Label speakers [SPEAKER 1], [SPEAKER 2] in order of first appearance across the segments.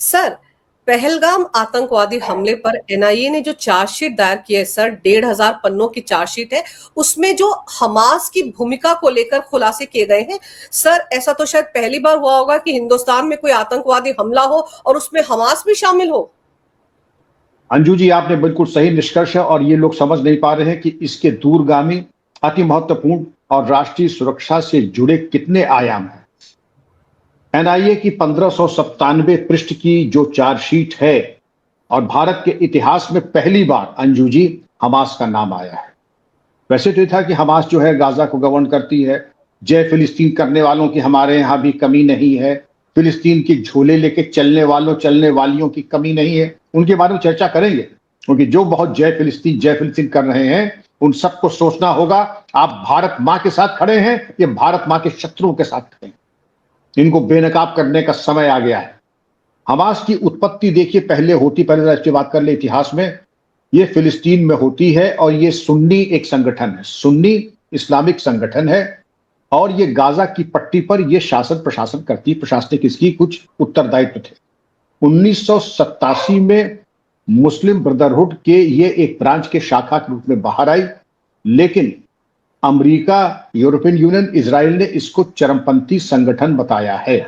[SPEAKER 1] Sir, Pahalgam आतंकवादी हमले पर एनआईए ने जो चार्जशीट दायर की है सर, 1,500 पन्नों की चार्जशीट है। उसमें जो हमास की भूमिका को लेकर खुलासे किए गए हैं। सर, ऐसा तो शायद पहली बार हुआ होगा कि हिंदुस्तान में कोई आतंकवादी हमला हो और उसमें हमास भी शामिल हो।
[SPEAKER 2] अंजू जी, आपने बिल्कुल सही निष्कर्ष है और ये लोग समझ नहीं पा रहे हैं कि इसके दूरगामी, अति महत्वपूर्ण और राष्ट्रीय सुरक्षा से जुड़े कितने आयाम हैं। एनआईए की 1597 पृष्ठ की जो चार्जशीट है और भारत के इतिहास में पहली बार अंजू जी हमास का नाम आया है। वैसे तो ये था कि हमास जो है गाजा को गवर्न करती है, जय फिलिस्तीन करने वालों की हमारे यहाँ भी कमी नहीं है, फिलिस्तीन के झोले लेके चलने वालों चलने वालियों की कमी नहीं है। उनके बारे में चर्चा करेंगे क्योंकि जो बहुत जय फिलिस्तीन कर रहे हैं उन सबको सोचना होगा आप भारत माँ के साथ खड़े हैं, ये भारत माँ के शत्रुओं के साथ खड़े हैं। इनको बेनकाब करने का समय आ गया है। हमास की उत्पत्ति देखिए पहले राष्ट्रीय बात कर ले इतिहास में, ये फिलिस्तीन में होती है और ये सुन्नी एक संगठन है, सुन्नी इस्लामिक संगठन है और ये गाजा की पट्टी पर ये शासन प्रशासन करती, प्रशासनिक इसकी कुछ उत्तरदायित्व थे। 1987 में मुस्लिम ब्रदरहुड के ये एक ब्रांच के शाखा के रूप में बाहर आई, लेकिन अमेरिका, यूरोपियन यूनियन, इजराइल ने इसको चरमपंथी संगठन बताया है।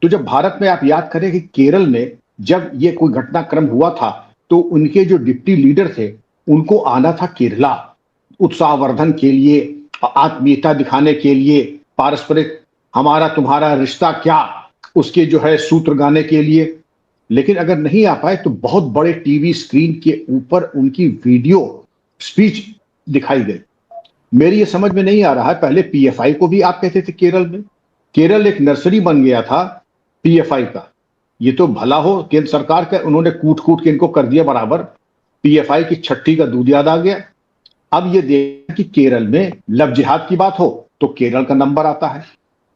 [SPEAKER 2] तो जब भारत में आप याद करें कि केरल में जब ये कोई घटनाक्रम हुआ था तो उनके जो डिप्टी लीडर थे उनको आना था केरला उत्साहवर्धन के लिए, आत्मीयता दिखाने के लिए, पारस्परिक हमारा तुम्हारा रिश्ता क्या उसके जो है सूत्र गाने के लिए। लेकिन अगर नहीं आ पाए तो बहुत बड़े टीवी स्क्रीन के ऊपर उनकी वीडियो स्पीच दिखाई गई। मेरी ये समझ में नहीं आ रहा है, पहले पीएफआई को भी आप कहते थे केरल में, केरल एक नर्सरी बन गया था पीएफआई का। ये तो भला हो केंद्र सरकार का, उन्होंने कूट कूट के इनको कर दिया बराबर। पीएफआई की छठी का दूध याद आ गया। अब ये देखा कि केरल में लव जिहाद की बात हो तो केरल का नंबर आता है,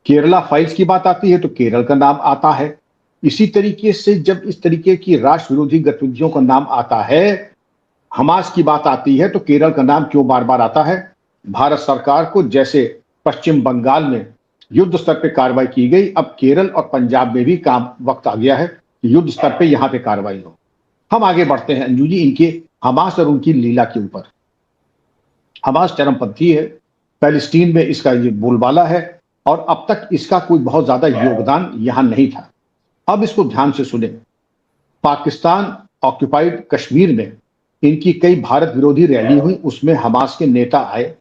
[SPEAKER 2] केरला फाइल्स की बात आती है तो केरल का नाम आता है। इसी तरीके से जब इस तरीके की राष्ट्र विरोधी गतिविधियों का नाम आता है, हमास की बात आती है तो केरल का नाम क्यों बार बार आता है? भारत सरकार को जैसे पश्चिम बंगाल में युद्ध स्तर पे कार्रवाई की गई, अब केरल और पंजाब में भी काम वक्त आ गया है कि युद्ध स्तर पे यहां पे कार्रवाई हो। हम आगे बढ़ते हैं अंजू जी इनके हमास और उनकी लीला के ऊपर। हमास चरमपंथी है, पैलेस्टीन में इसका ये बोलबाला है और अब तक इसका कोई बहुत ज्यादा योगदान यहां नहीं था। अब इसको ध्यान से सुने। पाकिस्तान ऑक्युपाइड कश्मीर में इनकी कई भारत विरोधी रैली हुई, उसमें हमास के नेता आए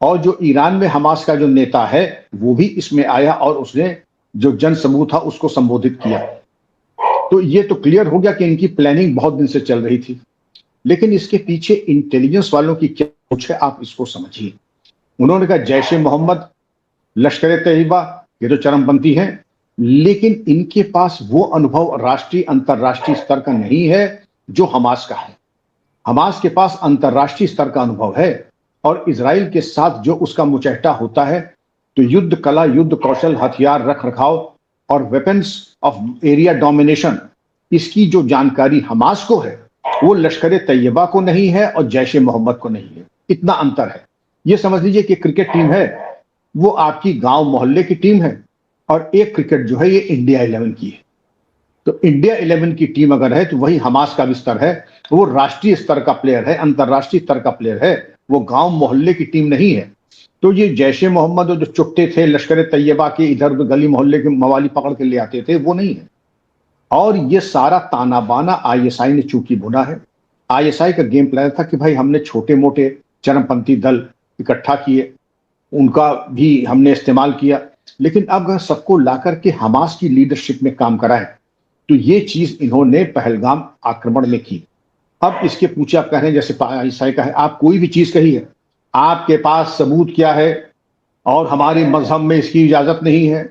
[SPEAKER 2] और जो ईरान में हमास का जो नेता है वो भी इसमें आया और उसने जो जन समूह था उसको संबोधित किया। तो ये तो क्लियर हो गया कि इनकी प्लानिंग बहुत दिन से चल रही थी। लेकिन इसके पीछे इंटेलिजेंस वालों की क्या सोच है आप इसको समझिए। उन्होंने कहा जैश ए मोहम्मद, लश्कर ए तैयबा ये तो चरमपंथी हैं, लेकिन इनके पास वो अनुभव राष्ट्रीय अंतरराष्ट्रीय स्तर का नहीं है जो हमास का है। हमास के पास अंतरराष्ट्रीय स्तर का अनुभव है और इजराइल के साथ जो उसका मुचहटा होता है तो युद्ध कला, युद्ध कौशल, हथियार रख रखाव और वेपन्स ऑफ एरिया डोमिनेशन, इसकी जो जानकारी हमास को है वो लश्कर ए तैयबा को नहीं है और जैश ए मोहम्मद को नहीं है। इतना अंतर है। ये समझ लीजिए कि क्रिकेट टीम है वो आपकी गांव मोहल्ले की टीम है और एक क्रिकेट जो है ये इंडिया 11 की है। तो इंडिया 11 की टीम अगर है तो वही हमास का भी स्तर है, वो राष्ट्रीय स्तर का प्लेयर है, अंतरराष्ट्रीय स्तर का प्लेयर है, वो गांव मोहल्ले की टीम नहीं है। तो ये जैश ए मोहम्मद जो चुट्टे थे लश्कर ए तैयबा के इधर गली मोहल्ले के मवाली पकड़ के ले आते थे वो नहीं है। और ये सारा ताना बाना आईएसआई ने चूंकि बुना है। आईएसआई का गेम प्लान था कि भाई हमने छोटे मोटे चरमपंथी दल इकट्ठा किए, उनका भी हमने इस्तेमाल किया, लेकिन अब सबको ला करके हमास की लीडरशिप में काम कराए तो ये चीज इन्होंने पहलगाम आक्रमण में की। अब इसके पूछे आप कह रहे हैं जैसे आईएसआई का है, आप कोई भी चीज कही है, आपके पास सबूत क्या है? और हमारे मजहब में इसकी इजाजत नहीं है।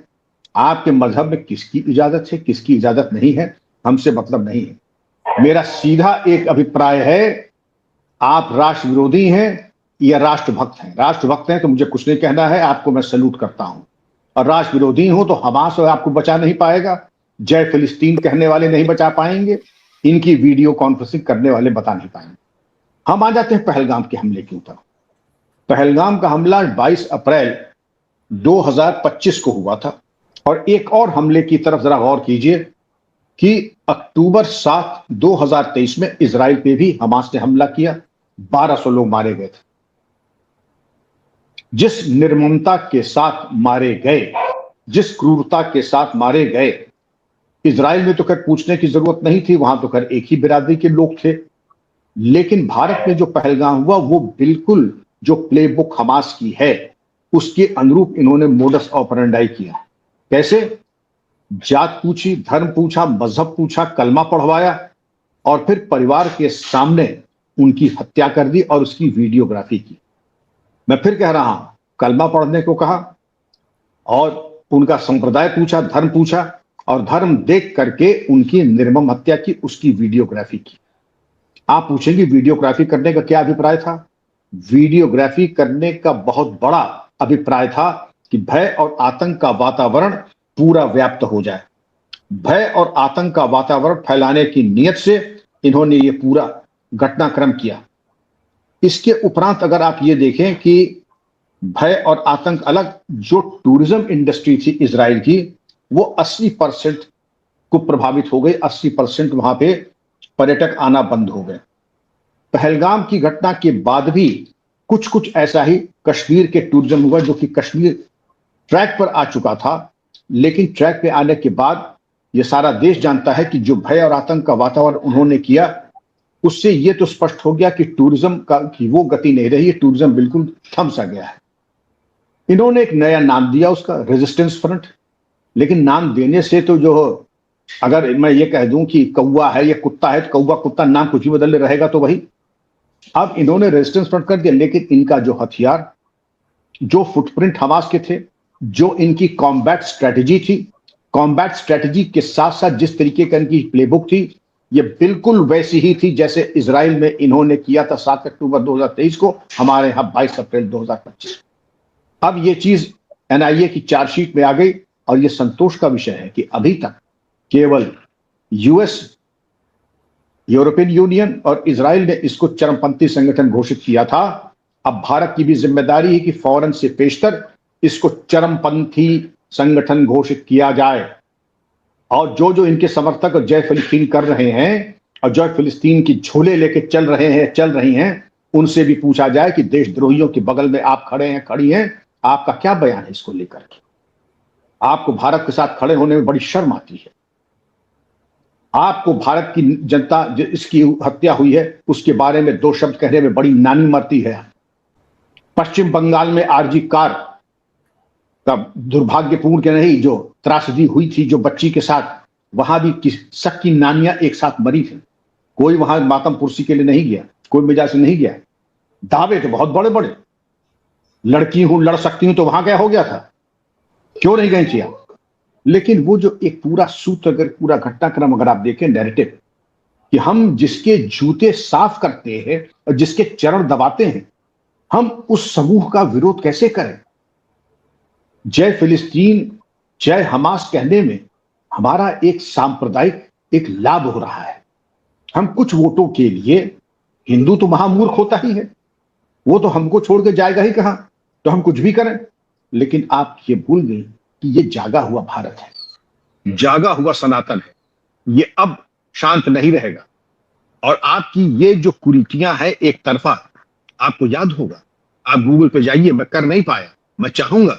[SPEAKER 2] आपके मजहब में किसकी इजाजत है, किसकी इजाजत नहीं है, हमसे मतलब नहीं है। मेरा सीधा एक अभिप्राय है, आप राष्ट्र विरोधी हैं या राष्ट्रभक्त हैं। राष्ट्रभक्त हैं तो मुझे कुछ नहीं कहना है, आपको मैं सैल्यूट करता हूं। और राष्ट्र विरोधी हूं तो हमास आपको बचा नहीं पाएगा, जय फिलिस्तीन कहने वाले नहीं बचा पाएंगे, इनकी वीडियो कॉन्फ्रेंसिंग करने वाले बता नहीं पाएंगे। हम आ जाते हैं पहलगाम के हमले के ऊपर। पहलगाम का हमला 22 अप्रैल 2025 को हुआ था और एक और हमले की तरफ जरा गौर कीजिए। कि अक्टूबर 7, 2023 में इजराइल पे भी हमास ने हमला किया, 1200 लोग मारे गए थे। जिस निर्ममता के साथ मारे गए, जिस क्रूरता के साथ मारे गए, इजराइल में तो खैर पूछने की जरूरत नहीं थी, वहां तो खैर एक ही बिरादरी के लोग थे। लेकिन भारत में जो पहलगाम हुआ वो बिल्कुल जो प्लेबुक हमास की है उसके अनुरूप इन्होंने मोडस ऑपरेंडाई किया। कैसे? जात पूछी, धर्म पूछा, मजहब पूछा, कलमा पढ़वाया और फिर परिवार के सामने उनकी हत्या कर दी और उसकी वीडियोग्राफी की। मैं फिर कह रहा हूं, कलमा पढ़ने को कहा और उनका संप्रदाय पूछा, धर्म पूछा और धर्म देख करके उनकी निर्मम हत्या की, उसकी वीडियोग्राफी की। आप पूछेंगे वीडियोग्राफी करने का क्या अभिप्राय था? वीडियोग्राफी करने का बहुत बड़ा अभिप्राय था कि भय और आतंक का वातावरण पूरा व्याप्त हो जाए। भय और आतंक का वातावरण फैलाने की नीयत से इन्होंने ये पूरा घटनाक्रम किया। इसके उपरांत अगर आप ये देखें कि भय और आतंक अलग, जो टूरिज्म इंडस्ट्री थी इजराइल की वो 80% को प्रभावित हो गई। 80% वहां पे पर्यटक आना बंद हो गए। पहलगाम की घटना के बाद भी कुछ कुछ ऐसा ही कश्मीर के टूरिज्म हुआ, जो कि कश्मीर ट्रैक पर आ चुका था, लेकिन ट्रैक पे आने के बाद ये सारा देश जानता है कि जो भय और आतंक का वातावरण उन्होंने किया उससे ये तो स्पष्ट हो गया कि टूरिज्म का की वो गति नहीं रही है, टूरिज्म बिल्कुल थम सा गया है। इन्होंने एक नया नाम दिया उसका, रेजिस्टेंस फ्रंट। लेकिन नाम देने से तो जो, अगर मैं ये कह दूं कि कौवा है या कुत्ता है तो कौवा कुत्ता, नाम कुछ भी बदल रहेगा तो वही। अब इन्होंने रेजिस्टेंस फ्रंट कर दिया, लेकिन इनका जो हथियार, जो फुटप्रिंट हमास के थे, जो इनकी कॉम्बैट स्ट्रेटेजी थी, कॉम्बैट स्ट्रेटेजी के साथ साथ जिस तरीके का इनकी प्लेबुक थी, ये बिल्कुल वैसी ही थी जैसे इजराइल में इन्होंने किया था 7 अक्टूबर 2023 को, हमारे यहां 22 अप्रैल 2025। अब ये चीज एनआईए की चार्जशीट में आ गई और ये संतोष का विषय है कि अभी तक केवल यूएस, यूरोपियन यूनियन और इजराइल ने इसको चरमपंथी संगठन घोषित किया था। अब भारत की भी जिम्मेदारी है कि फौरन से पेशतर इसको चरमपंथी संगठन घोषित किया जाए। और जो जो इनके समर्थक और जय फिलिस्तीन कर रहे हैं और जय फिलिस्तीन की झोले लेके चल रही हैं, उनसे भी पूछा जाए कि देशद्रोहियों के बगल में आप खड़े हैं, खड़ी हैं, आपका क्या बयान है इसको लेकर के? आपको भारत के साथ खड़े होने में बड़ी शर्म आती है? आपको भारत की जनता जो इसकी हत्या हुई है उसके बारे में 2 शब्द कहने में बड़ी नानी मरती है? पश्चिम बंगाल में आरजी कार का दुर्भाग्यपूर्ण के नहीं जो त्रासदी हुई थी जो बच्ची के साथ, वहां भी सबकी नानियां एक साथ मरी थी। कोई वहां मातम पुरसी के लिए नहीं गया, कोई मिजाज से नहीं गया। दावे थे बहुत बड़े बड़े, लड़की हूं, लड़ सकती हूं, तो वहां क्या हो गया था? क्यों नहीं गए थी आप? लेकिन वो जो एक पूरा सूत्र, अगर पूरा घटनाक्रम अगर आप देखें, नैरेटिव, कि हम जिसके जूते साफ करते हैं और जिसके चरण दबाते हैं, हम उस समूह का विरोध कैसे करें? जय फिलिस्तीन, जय हमास कहने में हमारा एक सांप्रदायिक एक लाभ हो रहा है। हम कुछ वोटों के लिए, हिंदू तो महामूर्ख होता ही है, वो तो हमको छोड़ के जाएगा ही कहां, तो हम कुछ भी करें। लेकिन आप ये भूल गए कि ये जागा हुआ भारत है, जागा हुआ सनातन है, ये अब शांत नहीं रहेगा। और आपकी ये जो कुरीतियां हैं एक तरफा, आपको याद होगा, आप गूगल पे जाइए, मैं कर नहीं पाया, मैं चाहूंगा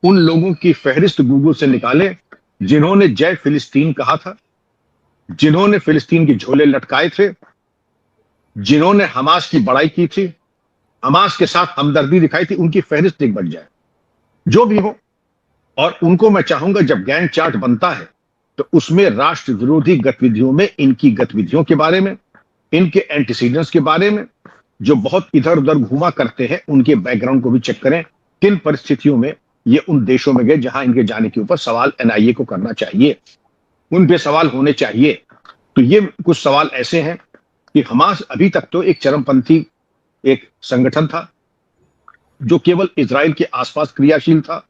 [SPEAKER 2] उन लोगों की फहरिस्त गूगल से निकालें जिन्होंने जय फिलिस्तीन कहा था, जिन्होंने फिलिस्तीन के झोले लटकाए थे, जिन्होंने हमास की बड़ाई की थी, हमास के साथ हमदर्दी दिखाई थी, उनकी फहरिस्त एक बन जाए, जो भी हो। और उनको मैं चाहूंगा जब गैंग चार्ट बनता है तो उसमें राष्ट्र विरोधी गतिविधियों में, इनकी गतिविधियों के बारे में, इनके एंटीसीडेंट्स के बारे में, जो बहुत इधर उधर घुमा करते हैं, उनके बैकग्राउंड को भी चेक करें। किन परिस्थितियों में ये उन देशों में गए जहां इनके जाने के ऊपर सवाल एनआईए को करना चाहिए, उन पे सवाल होने चाहिए। तो ये कुछ सवाल ऐसे हैं कि हमास अभी तक तो एक चरमपंथी एक संगठन था जो केवल इजराइल के आसपास क्रियाशील था,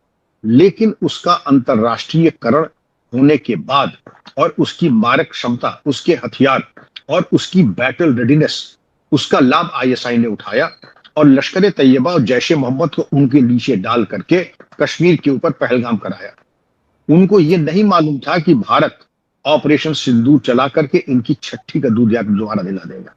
[SPEAKER 2] लेकिन उसका अंतरराष्ट्रीयकरण होने के बाद और उसकी मारक क्षमता, उसके हथियार और उसकी बैटल रेडीनेस, उसका लाभ आईएसआई ने उठाया और लश्कर तैयबा और जैश ए मोहम्मद को उनके नीचे डाल करके कश्मीर के ऊपर पहलगाम कराया। उनको यह नहीं मालूम था कि भारत ऑपरेशन सिंदूर चला करके इनकी छठी का दूध जाकर दोबारा दिला देगा।